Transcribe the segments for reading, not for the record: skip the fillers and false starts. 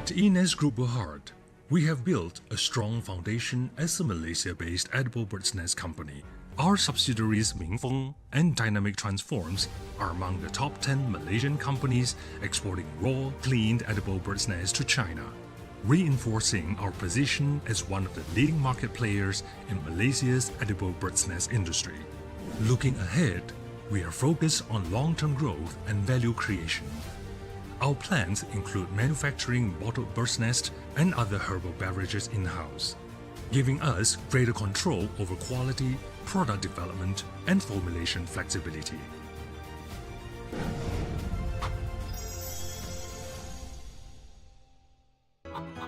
At Ines Group Berhad, we have built a strong foundation as a Malaysia-based edible bird's nest company. Our subsidiaries Mingfeng and Dynamic Transforms are among the top 10 Malaysian companies exporting raw, cleaned edible bird's nests to China, reinforcing our position as one of the leading market players in Malaysia's edible bird's nest industry. Looking ahead, we are focused on long-term growth and value creation. Our plans include manufacturing bottled bird's nest and other herbal beverages in-house, giving us greater control over quality, product development, and formulation flexibility.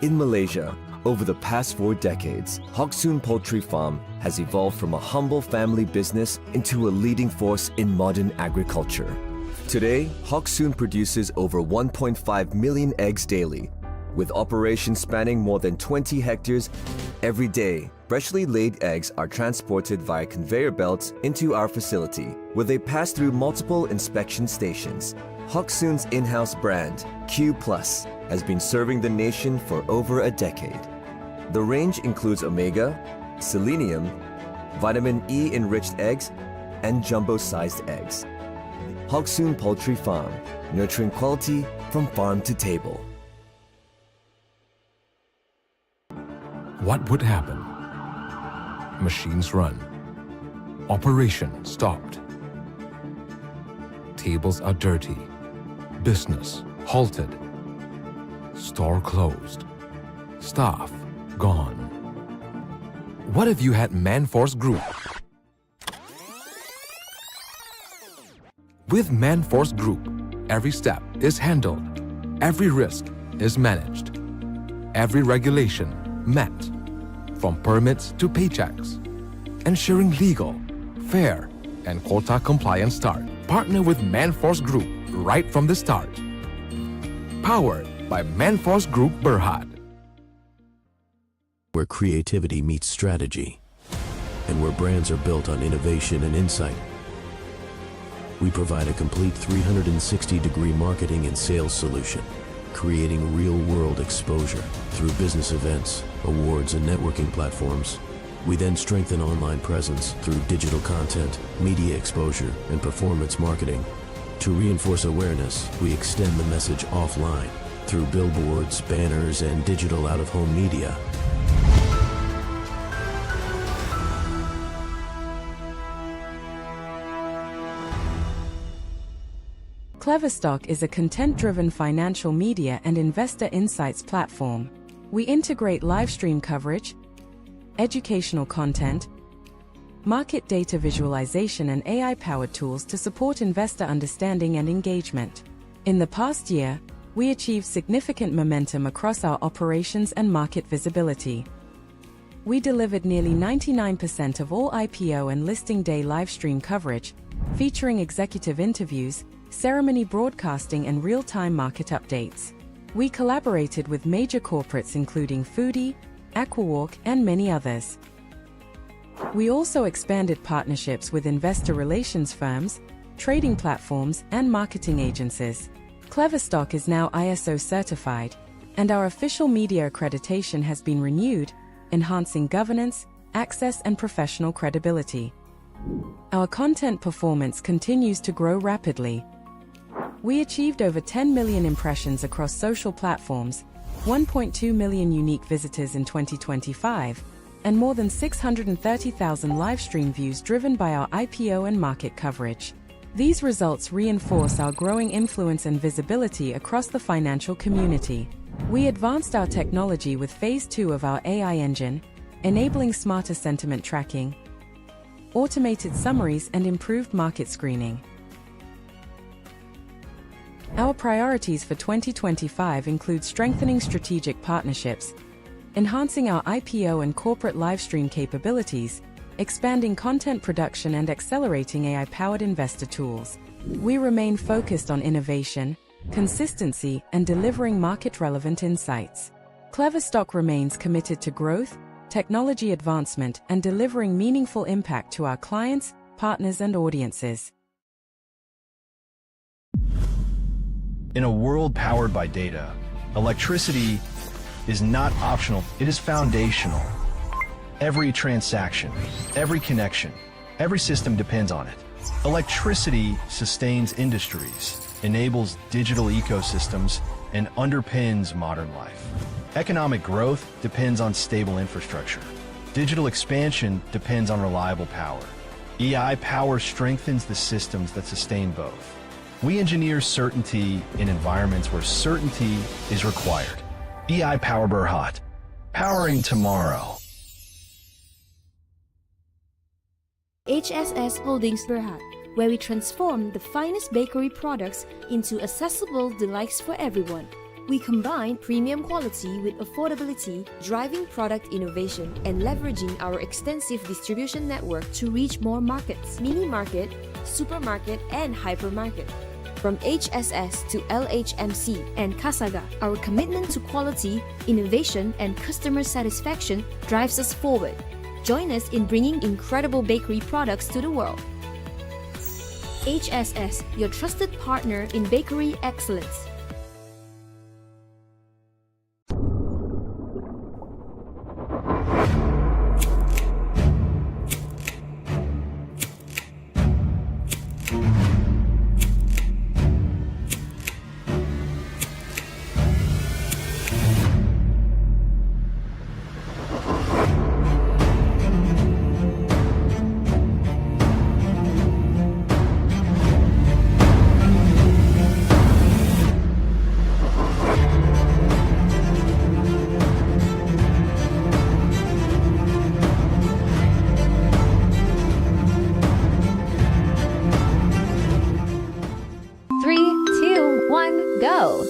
In Malaysia, over the past 4 decades, Hock Soon Poultry Farm has evolved from a humble family business into a leading force in modern agriculture. Today, Hock Soon produces over 1.5 million eggs daily, with operations spanning more than 20 hectares. Every day, freshly laid eggs are transported via conveyor belts into our facility, where they pass through multiple inspection stations. Hock Soon's in-house brand, Q+, has been serving the nation for over a decade. The range includes omega, selenium, vitamin E-enriched eggs, and jumbo-sized eggs. Hock Soon Poultry Farm, nurturing quality from farm to table. What would happen? Machines run. Operation stopped. Tables are dirty. Business halted. Store closed. Staff gone. What if you had Manforce Group? With Manforce Group, every step is handled, every risk is managed, every regulation met, from permits to paychecks, ensuring legal, fair, and quota-compliant start. Partner with Manforce Group right from the start. Powered by Manforce Group Berhad. Where creativity meets strategy, and where brands are built on innovation and insight. We provide a complete 360-degree marketing and sales solution, creating real-world exposure through business events, awards, and networking platforms. We then strengthen online presence through digital content, media exposure, and performance marketing. To reinforce awareness, we extend the message offline through billboards, banners, and digital out-of-home media. KleverStock is a content-driven financial media and investor insights platform. We integrate live stream coverage, educational content, market data visualization, and AI-powered tools to support investor understanding and engagement. In the past year, we achieved significant momentum across our operations and market visibility. We delivered nearly 99% of all IPO and listing day live stream coverage, featuring executive interviews, ceremony broadcasting, and real-time market updates. We collaborated with major corporates including Foodie, Aquawalk, and many others. We also expanded partnerships with investor relations firms, trading platforms, and marketing agencies. KleverStock is now ISO certified, and our official media accreditation has been renewed, enhancing governance, access, and professional credibility. Our content performance continues to grow rapidly. We achieved over 10 million impressions across social platforms, 1.2 million unique visitors in 2025, and more than 630,000 live stream views driven by our IPO and market coverage. These results reinforce our growing influence and visibility across the financial community. We advanced our technology with Phase 2 of our AI engine, enabling smarter sentiment tracking, automated summaries, and improved market screening. Our priorities for 2025 include strengthening strategic partnerships, enhancing our IPO and corporate livestream capabilities, expanding content production, and accelerating AI-powered investor tools. We remain focused on innovation, consistency, and delivering market-relevant insights. KleverStock remains committed to growth, technology advancement, and delivering meaningful impact to our clients, partners, and audiences. In a world powered by data, Electricity is not optional, it is foundational. Every transaction, every connection, every system depends on it. Electricity sustains industries, enables digital ecosystems, and underpins modern life. Economic growth depends on stable infrastructure. Digital expansion depends on reliable power. EI power strengthens the systems that sustain both. We engineer certainty in environments where certainty is required. EI Power Berhad, powering tomorrow. HSS Holdings Berhad, where we transform the finest bakery products into accessible delights for everyone. We combine premium quality with affordability, driving product innovation and leveraging our extensive distribution network to reach more markets, mini market, supermarket, and hypermarket. From HSS to LHMC and Kasaga, our commitment to quality, innovation, and customer satisfaction drives us forward. Join us in bringing incredible bakery products to the world. HSS, your trusted partner in bakery excellence. Go!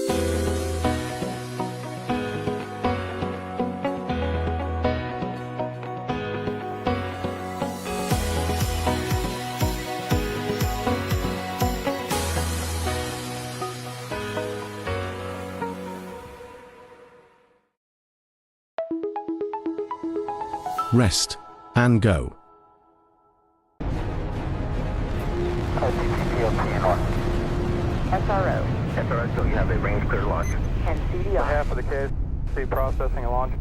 Rest and go. SRO. SRO, so you have a range clear launch. And CDR. Half of the KC processing a launch.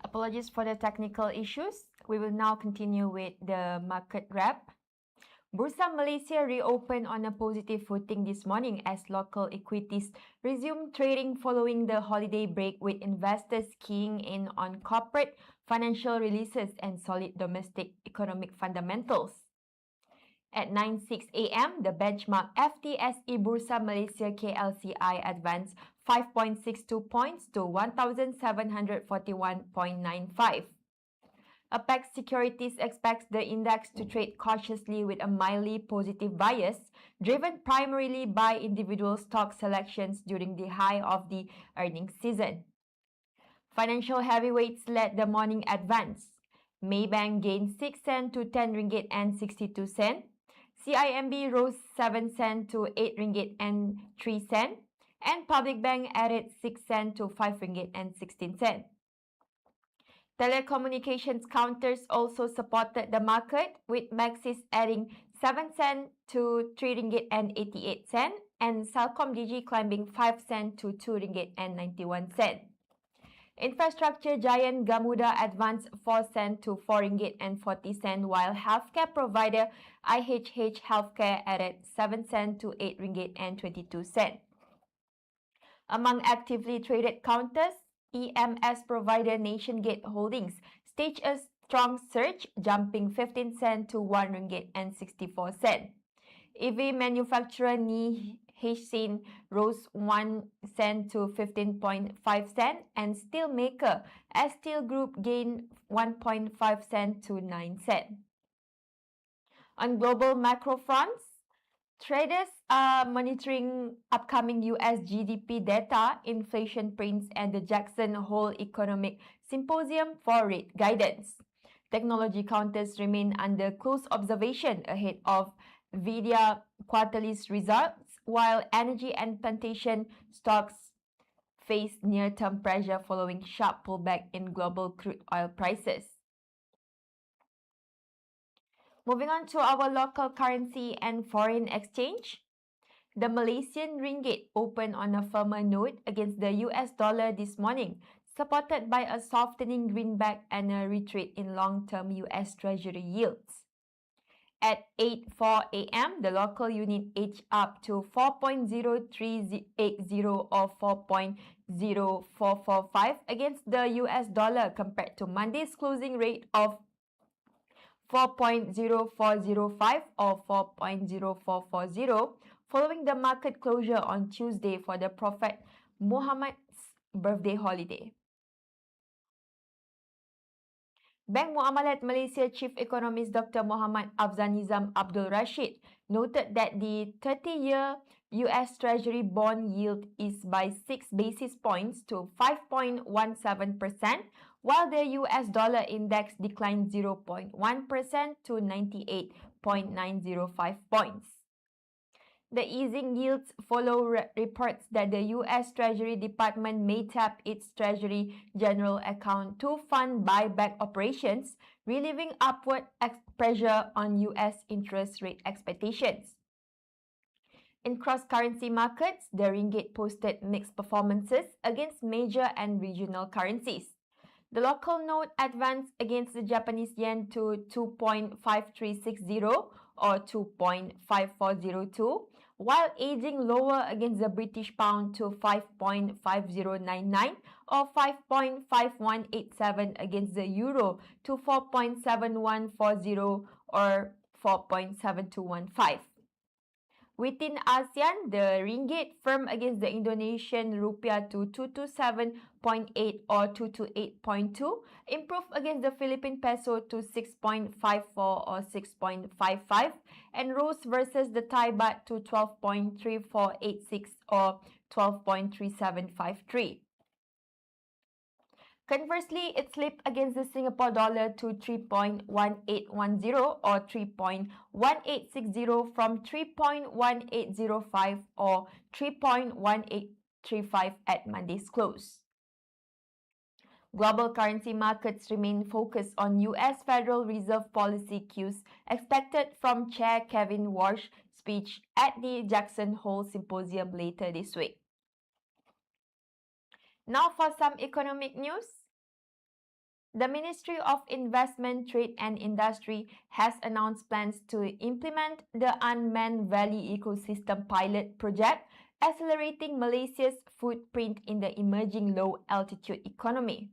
Apologies for the technical issues. We will now continue with the market wrap. Bursa Malaysia reopened on a positive footing this morning as local equities resumed trading following the holiday break, with investors keying in on corporate financial releases and solid domestic economic fundamentals. At 9:06 a.m., the benchmark FTSE Bursa Malaysia KLCI advanced 5.62 points to 1,741.95. Apex Securities expects the index to trade cautiously with a mildly positive bias, driven primarily by individual stock selections during the high of the earnings season. Financial heavyweights led the morning advance. Maybank gained 6 cents to 10 ringgit and 62 cents. CIMB rose 7 cents to 8 ringgit and 3 cents. And Public Bank added 6 cents to 5 ringgit and 16 cents. Telecommunications counters also supported the market, with Maxis adding 7 cents to 3 ringgit and 88 cents and Celcom Digi climbing 5 cents to 2 ringgit and 91 cents. Infrastructure giant Gamuda advanced 4 cents to 4 ringgit and 40 cents, while healthcare provider IHH Healthcare added 7 cents to 8 ringgit and 22 cents. Among actively traded counters, EMS provider NationGate Holdings staged a strong surge, jumping 15 cents to 1 ringgit and 64 cents. EV manufacturer Ni Hsin rose 1 cent to 15.5 cents, and steel maker S Steel Group gained 1.5 cents to 9 cents. On global macro fronts, traders are monitoring upcoming US GDP data, inflation prints, and the Jackson Hole Economic Symposium for rate guidance. Technology counters remain under close observation ahead of Nvidia quarterly results, while energy and plantation stocks face near-term pressure following sharp pullback in global crude oil prices. Moving on to our local currency and foreign exchange. The Malaysian ringgit opened on a firmer note against the US dollar this morning, supported by a softening greenback and a retreat in long-term US Treasury yields. At 8:04 a.m., the local unit edged up to 4.0380 or 4.0445 against the US dollar, compared to Monday's closing rate of 4.0405 or 4.0440, following the market closure on Tuesday for the Prophet Muhammad's birthday holiday. Bank Muamalat Malaysia Chief Economist Dr. Muhammad Afzanizam Abdul Rashid noted that the 30-year US Treasury bond yield is by 6 basis points to 5.17%, while the US dollar index declined 0.1% to 98.905 points. The easing yields follow reports that the US Treasury Department may tap its Treasury General Account to fund buyback operations, relieving upward pressure on US interest rate expectations. In cross-currency markets, the ringgit posted mixed performances against major and regional currencies. The local note advanced against the Japanese yen to 2.5360 or 2.5402, while edging lower against the British pound to 5.5099 or 5.5187 against the euro to 4.7140 or 4.7215. Within ASEAN, the ringgit firmed against the Indonesian rupiah to 227.8 or 228.2, improved against the Philippine peso to 6.54 or 6.55, and rose versus the Thai baht to 12.3486 or 12.3753. Conversely, it slipped against the Singapore dollar to 3.1810 or 3.1860 from 3.1805 or 3.1835 at Monday's close. Global currency markets remain focused on US Federal Reserve policy cues expected from Chair Kevin Warsh's speech at the Jackson Hole Symposium later this week. Now for some economic news. The Ministry of Investment, Trade and Industry has announced plans to implement the Unmanned Valley Ecosystem Pilot Project, accelerating Malaysia's footprint in the emerging low-altitude economy.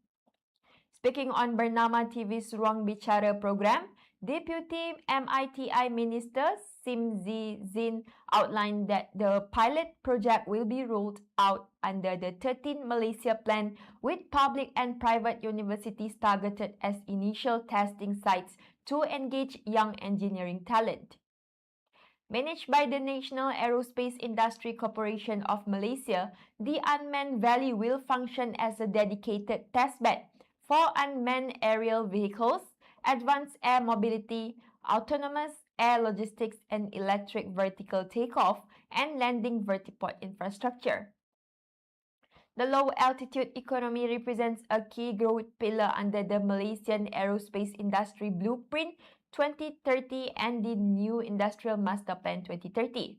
Speaking on Bernama TV's Ruang Bicara program, Deputy MITI Minister Simzi Zin outlined that the pilot project will be rolled out under the 13 Malaysia Plan, with public and private universities targeted as initial testing sites to engage young engineering talent. Managed by the National Aerospace Industry Corporation of Malaysia, the Unmanned Valley will function as a dedicated testbed for unmanned aerial vehicles, advanced air mobility, autonomous air logistics, and electric vertical takeoff and landing vertiport infrastructure. The low-altitude economy represents a key growth pillar under the Malaysian Aerospace Industry Blueprint 2030 and the New Industrial Master Plan 2030.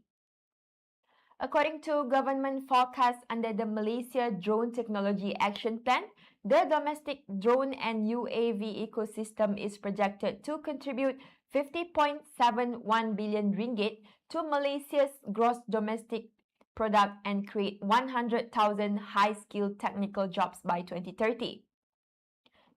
According to government forecasts under the Malaysia Drone Technology Action Plan, the domestic drone and UAV ecosystem is projected to contribute 50.71 billion ringgit to Malaysia's gross domestic product and create 100,000 high-skilled technical jobs by 2030.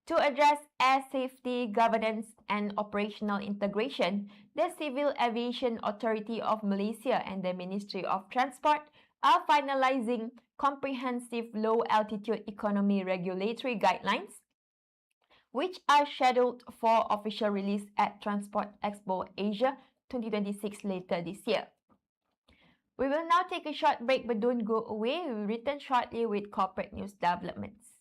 To address air safety, governance, and operational integration, the Civil Aviation Authority of Malaysia and the Ministry of Transport are finalizing comprehensive low-altitude economy regulatory guidelines, which are scheduled for official release at Transport Expo Asia 2026 later this year. We will now take a short break, but don't go away. We will return shortly with corporate news developments.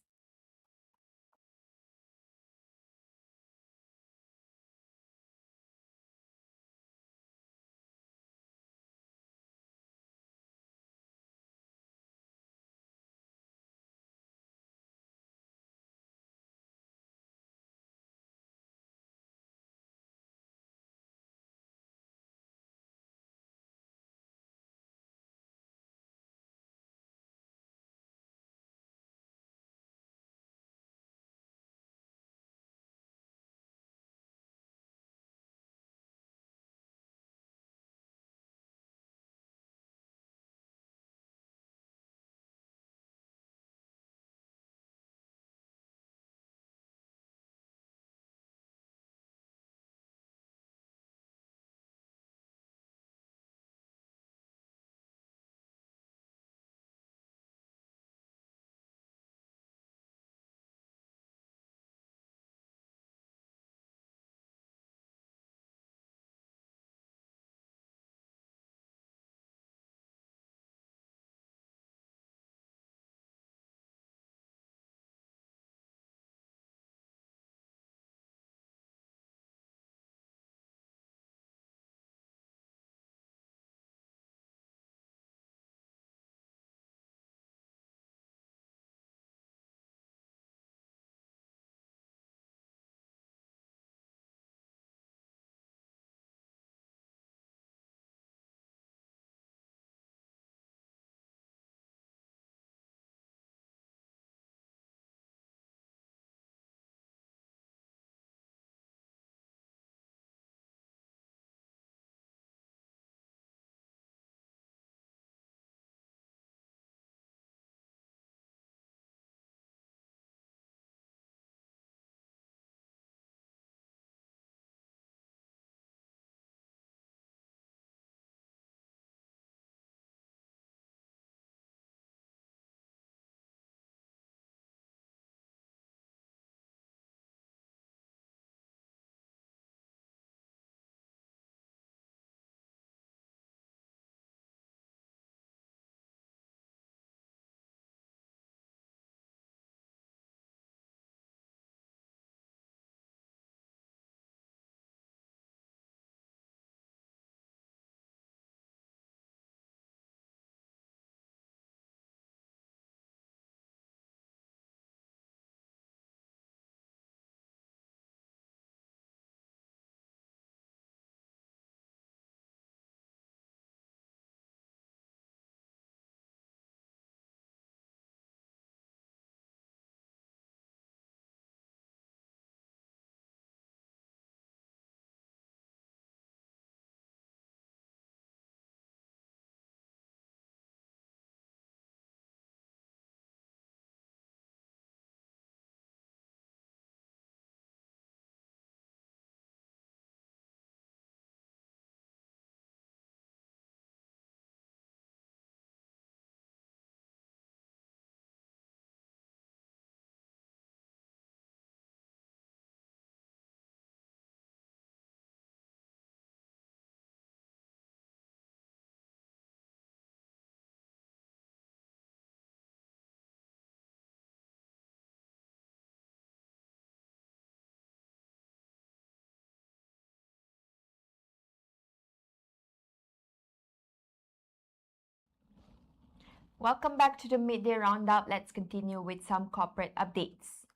Welcome back to the Midday Roundup. Let's continue with some corporate updates.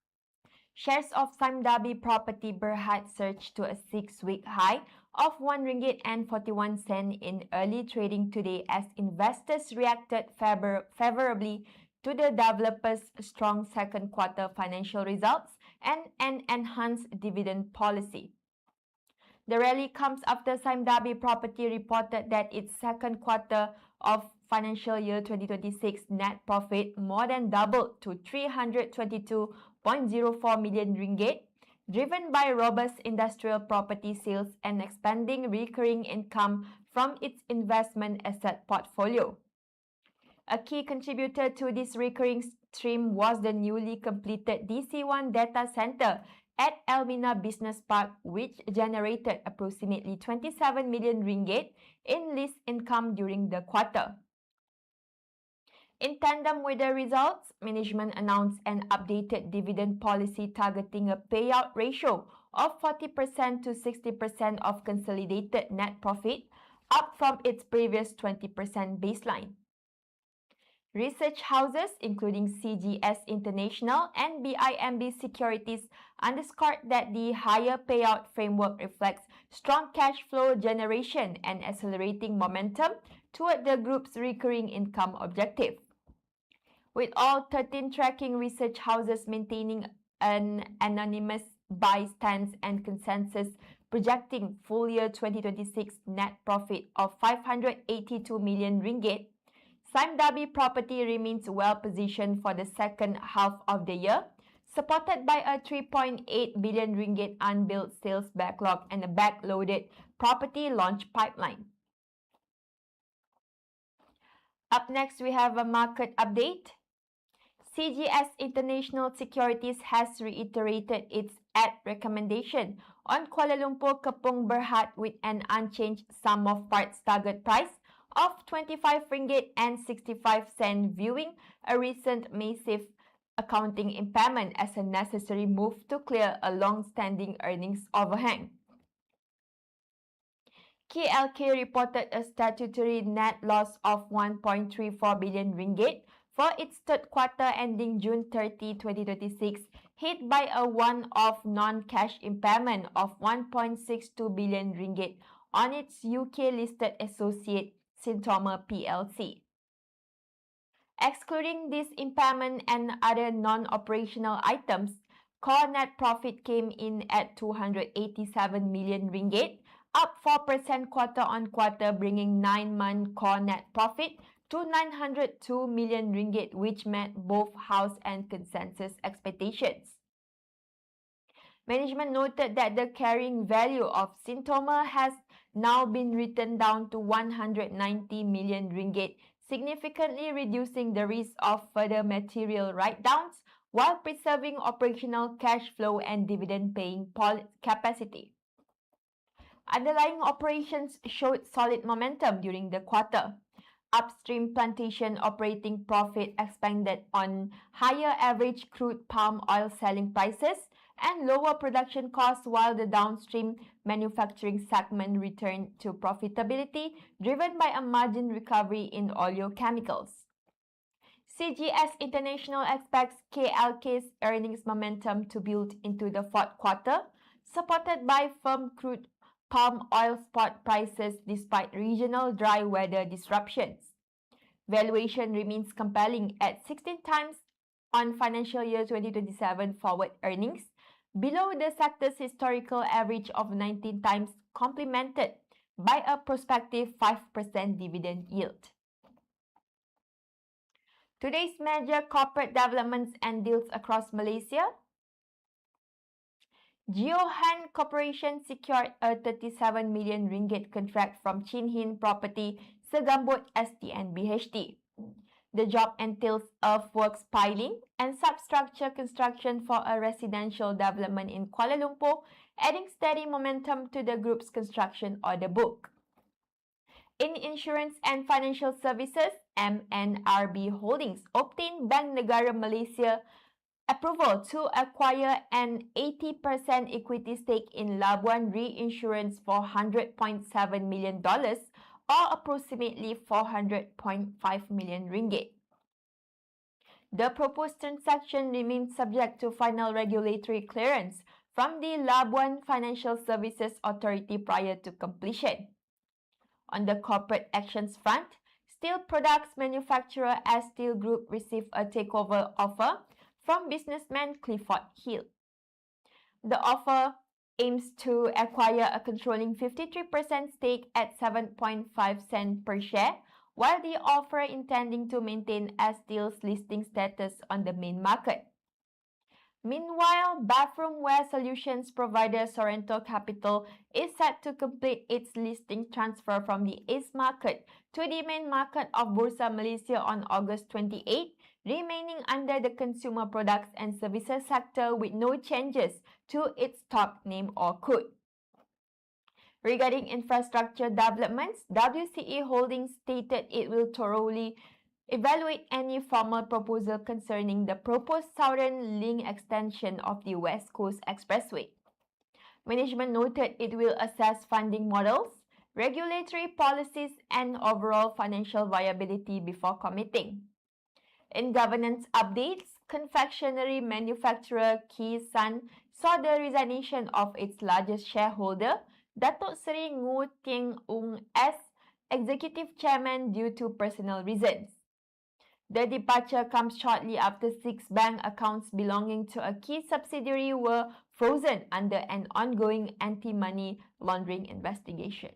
Shares of Sime Darby Property Berhad surged to a 6-week high of RM1.41 in early trading today as investors reacted favorably to the developer's strong second quarter financial results and an enhanced dividend policy. The rally comes after Sime Darby Property reported that its second quarter of financial year 2026 net profit more than doubled to RM322.04 million, driven by robust industrial property sales and expanding recurring income from its investment asset portfolio. A key contributor to this recurring stream was the newly completed DC1 data center at Elmina Business Park, which generated approximately RM27 million in lease income during the quarter. In tandem with the results, management announced an updated dividend policy targeting a payout ratio of 40% to 60% of consolidated net profit, up from its previous 20% baseline. Research houses, including CGS International and BIMB Securities, underscored that the higher payout framework reflects strong cash flow generation and accelerating momentum toward the group's recurring income objective. With all 13 tracking research houses maintaining an anonymous buy stance and consensus projecting full year 2026 net profit of RM582 million, Sime Darby Property remains well positioned for the second half of the year, supported by a RM3.8 billion unbilled sales backlog and a backloaded property launch pipeline. Up next, we have a market update. CGS International Securities has reiterated its add recommendation on Kuala Lumpur Kepong Berhad with an unchanged sum of parts target price of RM25.65, viewing a recent massive accounting impairment as a necessary move to clear a long-standing earnings overhang. KLK reported a statutory net loss of RM1.34 billion for its third quarter ending June 30, 2026, hit by a one-off non-cash impairment of RM1.62 billion on its UK-listed associate Syntoma plc. Excluding this impairment and other non-operational items, core net profit came in at RM287 million, up 4% quarter-on-quarter, bringing 9-month core net profit to RM902 million, which met both house and consensus expectations. Management noted that the carrying value of Syntoma has now been written down to RM190 million, significantly reducing the risk of further material write-downs while preserving operational cash flow and dividend-paying capacity. Underlying operations showed solid momentum during the quarter. Upstream plantation operating profit expanded on higher average crude palm oil selling prices and lower production costs, while the downstream manufacturing segment returned to profitability, driven by a margin recovery in oleochemicals. CGS International expects KLK's earnings momentum to build into the fourth quarter, supported by firm crude palm oil spot prices despite regional dry weather disruptions. Valuation remains compelling at 16 times on financial year 2027 forward earnings, below the sector's historical average of 19 times, complemented by a prospective 5% dividend yield. Today's major corporate developments and deals across Malaysia. Geohan Corporation secured a RM37 million contract from Chin Hin Property Segambut STN BHT. The job entails earthworks piling and substructure construction for a residential development in Kuala Lumpur, adding steady momentum to the group's construction order book. In insurance and financial services, MNRB Holdings obtained Bank Negara Malaysia approval to acquire an 80% equity stake in Labuan Reinsurance for $100.7 million or approximately RM400.5 million. The proposed transaction remains subject to final regulatory clearance from the Labuan Financial Services Authority prior to completion. On the corporate actions front, steel products manufacturer S Steel Group received a takeover offer from businessman Clifford Hill. The offer aims to acquire a controlling 53% stake at 7.5 cents per share, while the offer intending to maintain S Steel's listing status on the main market. Meanwhile, bathroom wear solutions provider Sorrento Capital is set to complete its listing transfer from the ACE market to the main market of Bursa Malaysia on August 28, remaining under the consumer products and services sector with no changes to its stock name or code. Regarding infrastructure developments, WCE Holdings stated it will thoroughly evaluate any formal proposal concerning the proposed Southern Link extension of the West Coast Expressway. Management noted it will assess funding models, regulatory policies, and overall financial viability before committing. In governance updates, confectionery manufacturer Kee Sun saw the resignation of its largest shareholder, Datuk Seri Ngoo Tieng Ung as executive chairman due to personal reasons. The departure comes shortly after 6 bank accounts belonging to a key subsidiary were frozen under an ongoing anti-money laundering investigation.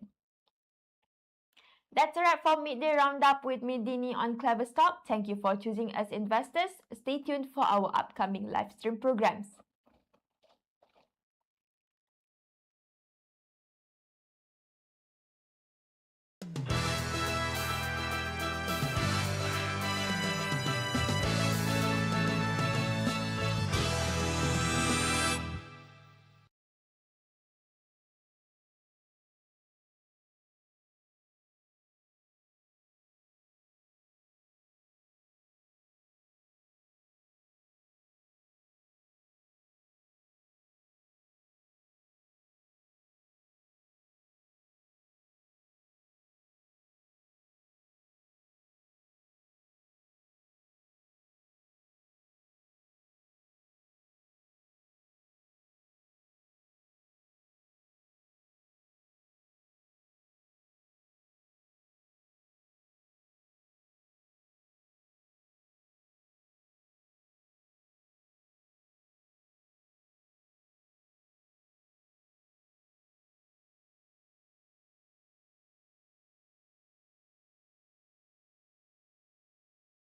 That's a wrap for Midday Roundup with me, Dini, on KleverStock. Thank you for choosing us investors. Stay tuned for our upcoming live stream programs.